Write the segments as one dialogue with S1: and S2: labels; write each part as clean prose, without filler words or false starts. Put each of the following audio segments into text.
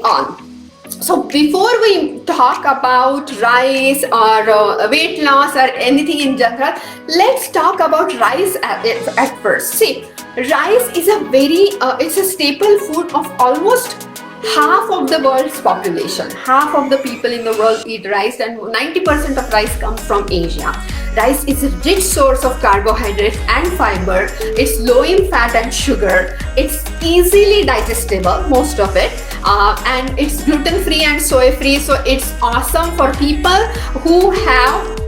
S1: on. So before we talk about rice or weight loss or anything in general, let's talk about rice at first. See, rice is it's a staple food of almost half of the world's population. Half of the people in the world eat rice, and 90% of rice comes from Asia. Rice is a rich source of carbohydrates and fiber. It's low in fat and sugar. It's easily digestible, most of it, and it's gluten-free and soy-free. So it's awesome for people who have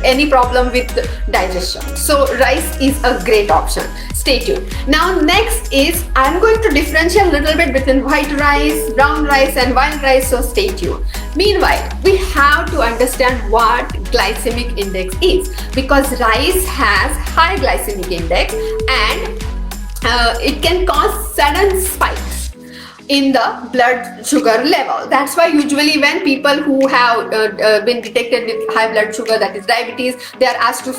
S1: any problem with digestion. So rice is a great option. Stay tuned. Now next is, I'm going to differentiate a little bit between white rice, brown rice and wild rice, so stay tuned. Meanwhile, we have to understand what glycemic index is, because rice has high glycemic index and it can cause sudden spikes in the blood sugar level. That's why usually when people who have been detected with high blood sugar, that is diabetes, they are asked to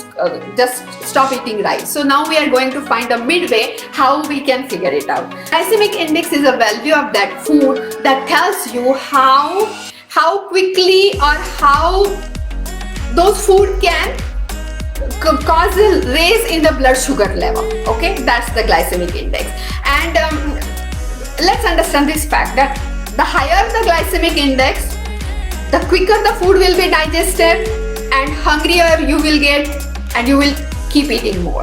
S1: just stop eating rice. So now we are going to find a midway how we can figure it out. Glycemic index is a value of that food that tells you how quickly or how those food can cause a raise in the blood sugar level. Okay, that's the glycemic index. And let's understand this fact that the higher the glycemic index, the quicker the food will be digested and hungrier you will get, and you will keep eating more.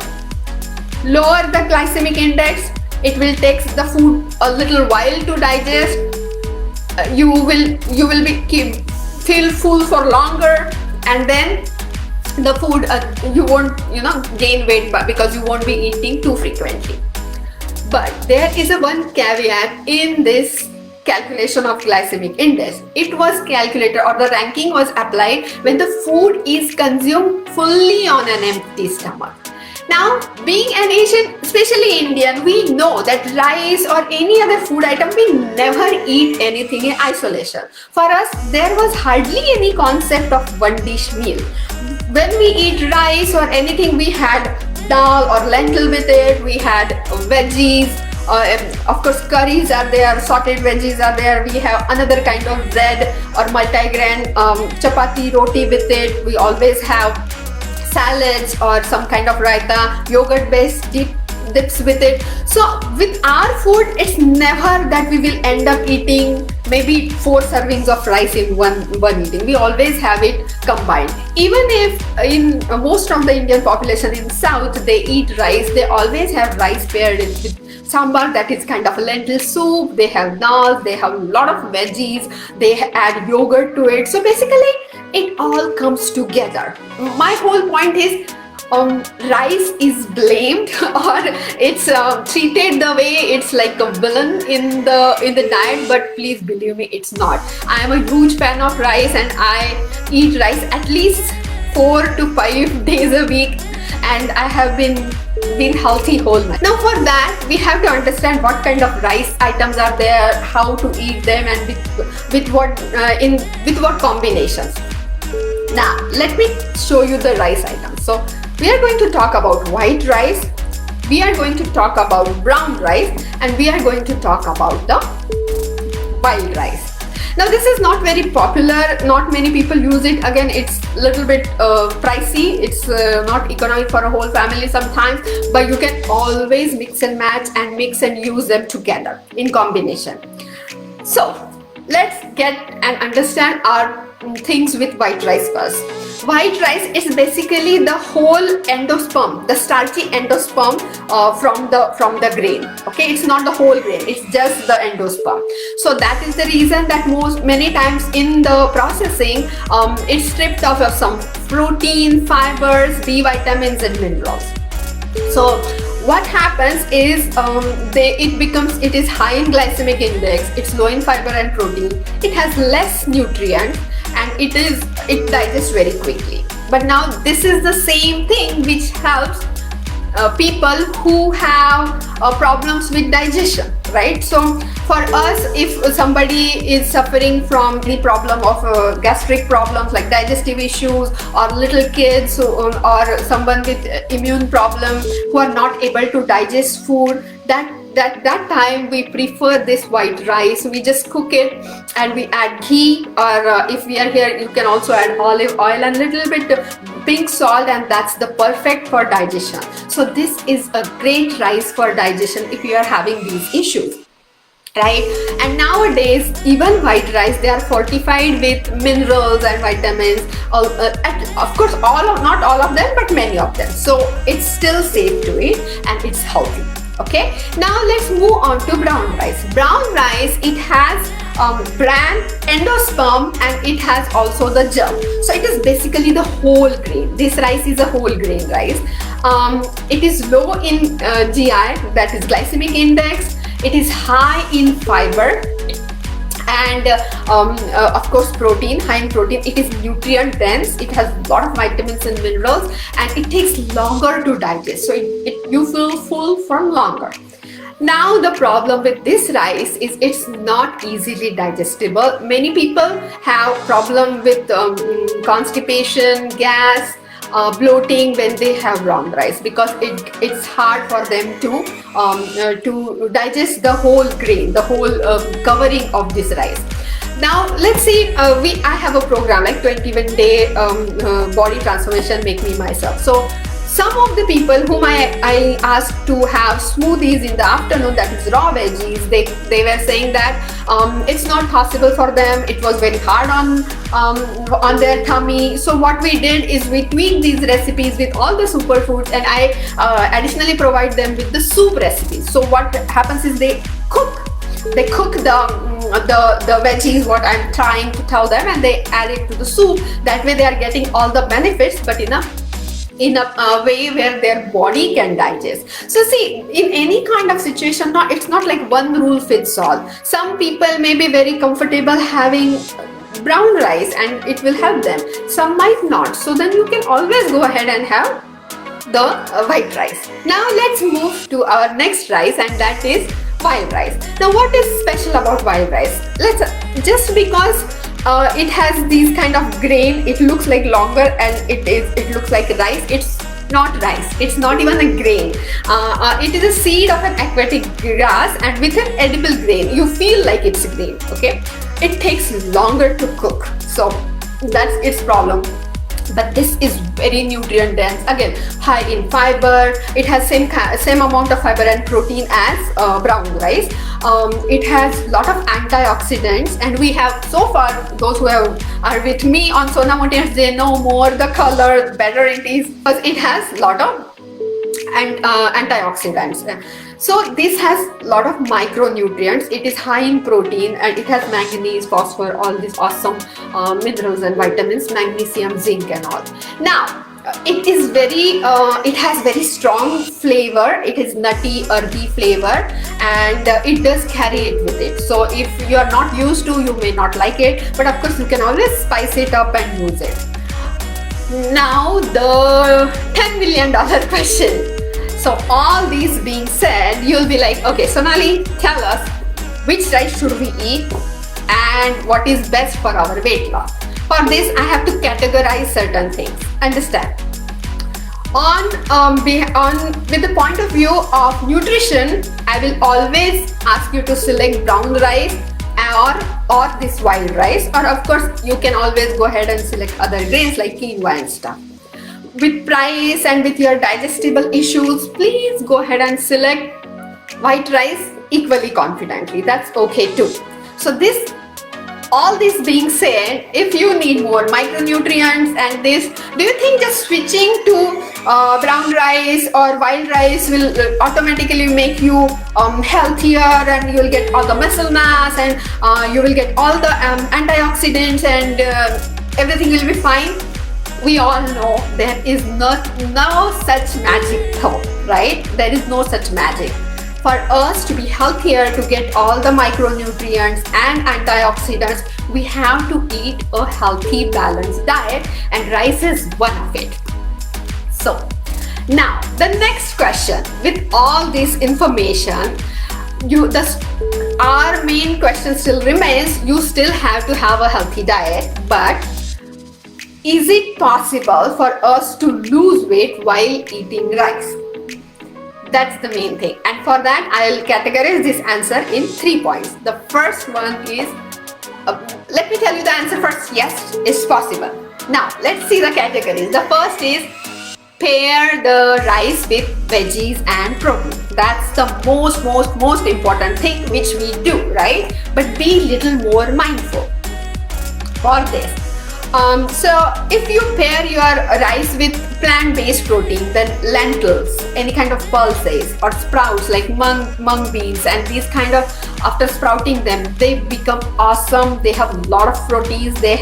S1: Lower the glycemic index, it will take the food a little while to digest. You will feel full for longer, and then the food you won't gain weight because you won't be eating too frequently. But there is one caveat in this calculation of glycemic index. It was calculated, or the ranking was applied, when the food is consumed fully on an empty stomach. Now, being an Asian, especially Indian, we know that rice or any other food item, we never eat anything in isolation. For us, there was hardly any concept of one dish meal. When we eat rice or anything, we had dal or lentil with it, we had veggies, of course curries are there, sauteed veggies are there, we have another kind of bread or multigrain chapati roti with it, we always have salads or some kind of raita, yogurt based dips with it. So with our food, it's never that we will end up eating maybe 4 servings of rice in one eating. We always have it combined. Even if in most of the Indian population in South, they eat rice, they always have rice paired with sambar, that is kind of a lentil soup. They have dal, they have a lot of veggies, they add yogurt to it. So basically, it all comes together. My whole point is, rice is blamed or it's treated the way it's like a villain in the diet, but please believe me, it's not. I am a huge fan of rice and I eat rice at least 4 to 5 days a week, and I have been healthy whole month. Now for that, we have to understand what kind of rice items are there, how to eat them, and with what combinations. Now let me show you the rice items. So we are going to talk about white rice, we are going to talk about brown rice, and we are going to talk about the wild rice. Now this is not very popular, not many people use it. Again, it's a little bit pricey, it's not economic for a whole family sometimes, but you can always mix and match and mix and use them together in combination. So let's get and understand our things with white rice first. White rice is basically the whole endosperm, the starchy endosperm from the grain. Okay, it's not the whole grain, it's just the endosperm. So that is the reason that many times in the processing, it's stripped off of some protein, fibers, B vitamins and minerals. So what happens is it is high in glycemic index, it's low in fiber and protein, it has less nutrients, and it digests very quickly. But now this is the same thing which helps people who have problems with digestion, right? So for us, if somebody is suffering from the problem of gastric problems like digestive issues, or little kids or someone with immune problem who are not able to digest food, that that time we prefer this white rice. We just cook it and we add ghee, or if we are here, you can also add olive oil and little bit pink salt, and that's the perfect for digestion. So this is a great rice for digestion if you are having these issues, right? And nowadays even white rice, they are fortified with minerals and vitamins, of course not all of them, but many of them, so it's still safe to eat and it's healthy. Okay, now let's move on to brown rice. Brown rice, it has bran, endosperm, and it has also the germ. So it is basically the whole grain. This rice is a whole grain rice. It is low in GI, that is glycemic index. It is high in fiber, and of course protein, high in protein. It is nutrient dense. It has a lot of vitamins and minerals, and it takes longer to digest, so you feel full for longer. Now the problem with this rice is it's not easily digestible. Many people have problem with constipation, gas, bloating when they have brown rice, because it's hard for them to digest the whole grain, the whole covering of this rice. Now let's see, I have a program like 21-day body transformation, make me myself. So some of the people whom I asked to have smoothies in the afternoon, that is raw veggies, they were saying that it's not possible for them. It was very hard on their tummy. So what we did is we tweaked these recipes with all the superfoods, and I additionally provide them with the soup recipes. So what happens is they cook the veggies, what I'm trying to tell them, and they add it to the soup. That way they are getting all the benefits, but in a way where their body can digest. So see, in any kind of situation, it's not like one rule fits all. Some people may be very comfortable having brown rice and it will help them. Some might not. So then you can always go ahead and have the white rice. Now let's move to our next rice, and that is wild rice. Now what is special about wild rice? Just because it has these kind of grain, it looks like longer, and it looks like rice. It's not rice, it's not even a grain. It is a seed of an aquatic grass, and with an edible grain you feel like it's a grain. Okay, it takes longer to cook, so that's its problem. But this is very nutrient dense, again high in fiber. It has same amount of fiber and protein as brown rice. It has a lot of antioxidants, and we have so far, those who are with me on Sona Mountains, they know more the color better it is, because it has a lot of antioxidants. So this has a lot of micronutrients. It is high in protein, and it has manganese, phosphorus, all these awesome minerals and vitamins, magnesium, zinc and all. Now it is it has very strong flavor. It is nutty, earthy flavor, and it does carry it with it. So if you are not used to, you may not like it, but of course you can always spice it up and use it. Now the $10 million question. So all these being said, you'll be like, okay, Sonali, tell us which rice should we eat and what is best for our weight loss. For this, I have to categorize certain things. Understand? With the point of view of nutrition, I will always ask you to select brown rice or this wild rice, or of course you can always go ahead and select other grains like quinoa and stuff. With price and with your digestible issues, please go ahead and select white rice equally confidently. That's okay too. So all this being said, if you need more micronutrients and this, do you think just switching to brown rice or wild rice will automatically make you healthier, and you will get all the muscle mass, and you will get all the antioxidants, and everything will be fine? We all know there is no such magic though, right? There is no such magic. For us to be healthier, to get all the micronutrients and antioxidants, we have to eat a healthy, balanced diet, and rice is one of it. So now the next question, with all this information, our main question still remains, you still have to have a healthy diet, but is it possible for us to lose weight while eating rice? That's the main thing. And for that, I'll categorize this answer in 3 points. The first one is, let me tell you the answer first. Yes, it's possible. Now, let's see the categories. The first is pair the rice with veggies and protein. That's the most important thing which we do, right? But be little more mindful for this. So if you pair your rice with plant-based protein, then lentils, any kind of pulses or sprouts like mung beans, and these kind of, after sprouting them, they become awesome. They have a lot of proteins. They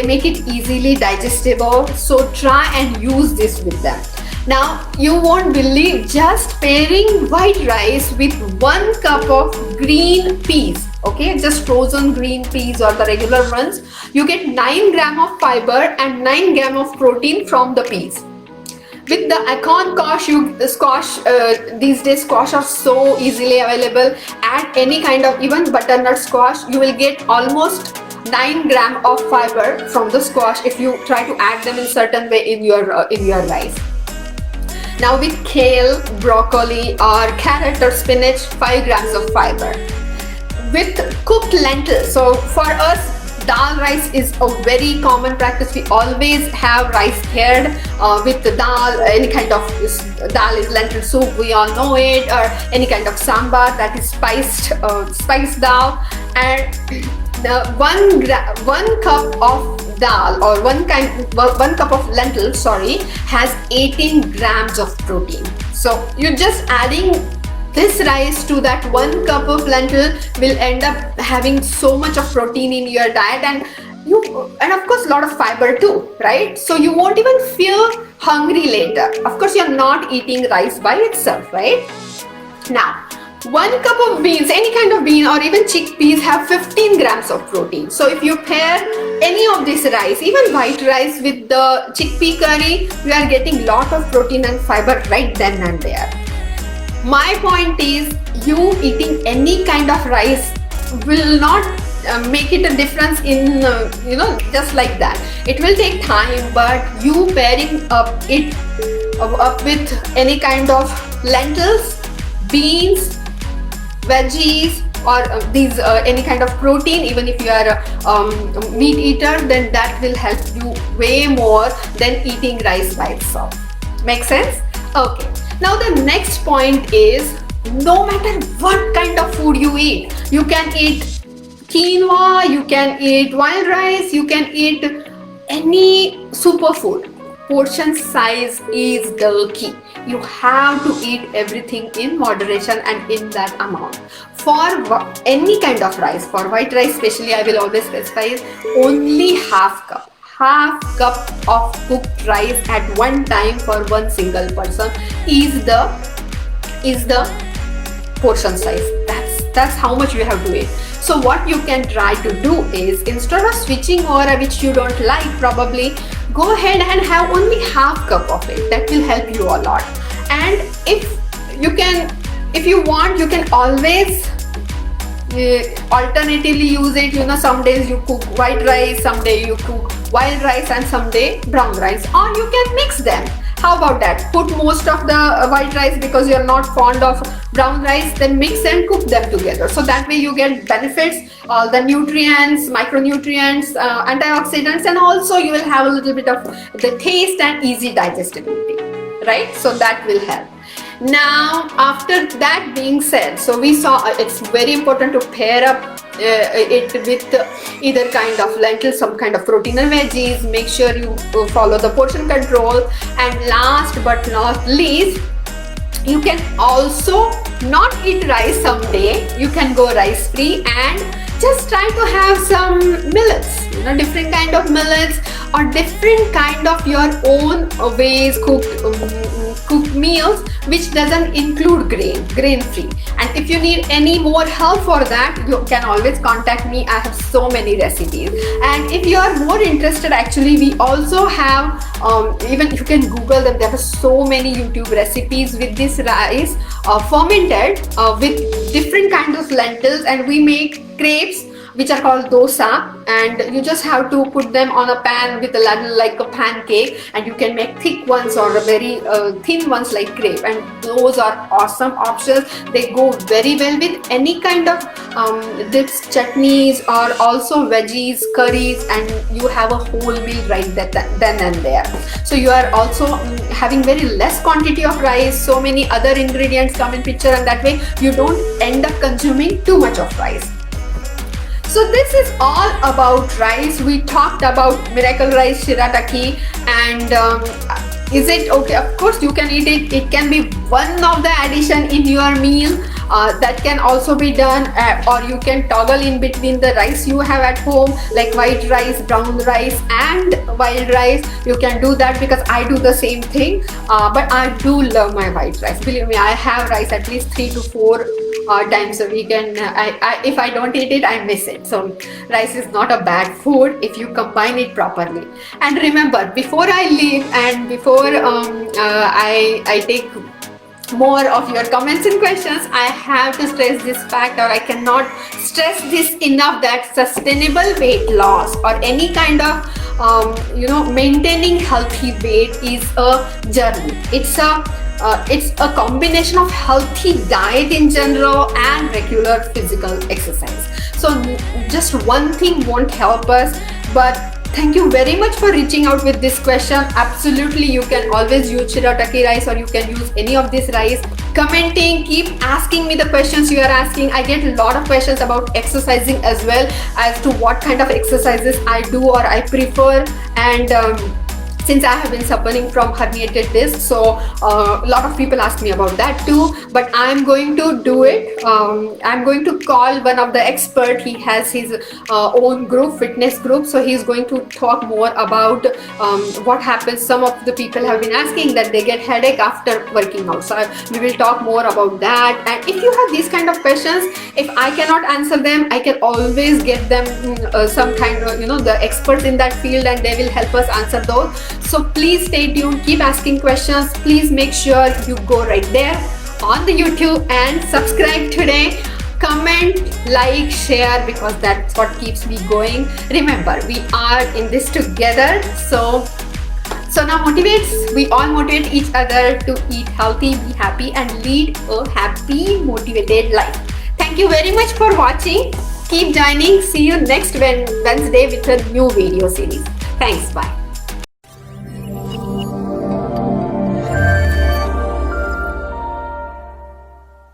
S1: make it easily digestible. So try and use this with them. Now you won't believe, just pairing white rice with 1 cup of green peas, okay, just frozen green peas or the regular ones, you get 9 gram of fiber and 9 gram of protein from the peas. With the acorn squash, these days squash are so easily available. Add any kind of, even butternut squash, you will get almost 9 gram of fiber from the squash if you try to add them in certain way in your rice. Now with kale, broccoli or carrot or spinach, 5 grams of fiber. With cooked lentils, so for us, dal rice is a very common practice. We always have rice paired with the dal, any kind of dal is lentil soup, we all know it, or any kind of sambar, that is spiced dal. And the 1 cup of dal or 1 cup of lentil, has 18 grams of protein. So you're just adding this rice to that 1 cup of lentil will end up having so much of protein in your diet, and of course a lot of fiber too, right? So you won't even feel hungry later. Of course, you're not eating rice by itself, right? Now 1 cup of beans, any kind of bean or even chickpeas, have 15 grams of protein. So if you pair any of this rice, even white rice, with the chickpea curry, you are getting lot of protein and fiber right then and there. My point is, you eating any kind of rice will not make it a difference in, just like that. It will take time, but you pairing up with any kind of lentils, beans, veggies, or these any kind of protein, even if you are a meat eater, then that will help you way more than eating rice by itself. Make sense? Okay. Now the next point is, no matter what kind of food you eat, you can eat quinoa, you can eat wild rice, you can eat any superfood. Portion size is the key. You have to eat everything in moderation and in that amount. For any kind of rice, for white rice especially, I will always specify only half cup of cooked rice at one time for one single person is the portion size. That's how much you have to eat. So what you can try to do is, instead of switching over, which you don't like probably, go ahead and have only half cup of it. That will help you a lot. And if you want, you can always alternatively use it. Some days you cook white rice, some day you cook wild rice, and some day brown rice, or you can mix them. How about that? Put most of the white rice because you're not fond of brown rice, then mix and cook them together. So that way you get benefits, all the nutrients, micronutrients, antioxidants, and also you will have a little bit of the taste and easy digestibility, right? So that will help. Now, after that being said, so we saw it's very important to pair up it with either kind of lentils, some kind of protein or veggies. Make sure you follow the portion control. And last but not least, you can also not eat rice someday. You can go rice free and just try to have some millets, different kind of millets, or different kind of your own ways cooked meals, which doesn't include grain free. And if you need any more help for that, you can always contact me. I have so many recipes. And if you are more interested, actually we also have even you can Google them. There are so many YouTube recipes with this rice fermented with different kinds of lentils, and we make crepes which are called dosa, and you just have to put them on a pan with a ladle like a pancake, and you can make thick ones or very thin ones like crepe, and those are awesome options. They go very well with any kind of dips, chutneys, or also veggies, curries, and you have a whole meal right then and there. So you are also having very less quantity of rice, so many other ingredients come in picture, and that way you don't end up consuming too much of rice. So this is all about rice. We talked about miracle rice, shirataki, and is it okay? Of course you can eat it. It can be one of the addition in your meal. That can also be done, or you can toggle in between the rice you have at home, like white rice, brown rice, and wild rice. You can do that, because I do the same thing, but I do love my white rice. Believe me, I have rice at least 3 to 4 times a week, and if I don't eat it, I miss it. So rice is not a bad food if you combine it properly. And remember, before I leave and before I take more of your comments and questions, I have to stress this fact, or I cannot stress this enough, that sustainable weight loss or any kind of maintaining healthy weight is a journey. It's a combination of healthy diet in general and regular physical exercise. So just one thing won't help us. But thank you very much for reaching out with this question. Absolutely, you can always use shirataki rice, or you can use any of this rice. Commenting, keep asking me the questions you are asking. I get a lot of questions about exercising as well, as to what kind of exercises I do or I prefer. And since I have been suffering from herniated discs, so a lot of people ask me about that too. But I'm going to do it. I'm going to call one of the experts. He has his own group, fitness group, so he's going to talk more about what happens. Some of the people have been asking that they get headache after working out, so we will talk more about that. And if you have these kind of questions, if I cannot answer them, I can always get them some kind of the experts in that field, and they will help us answer those. So please stay tuned, keep asking questions. Please make sure you go right there on the YouTube and subscribe today. Comment, like, share, because that's what keeps me going. Remember, we are in this together. So now we all motivate each other to eat healthy, be happy, and lead a happy, motivated life. Thank you very much for watching. Keep joining. See you next Wednesday with a new video series. Thanks. Bye.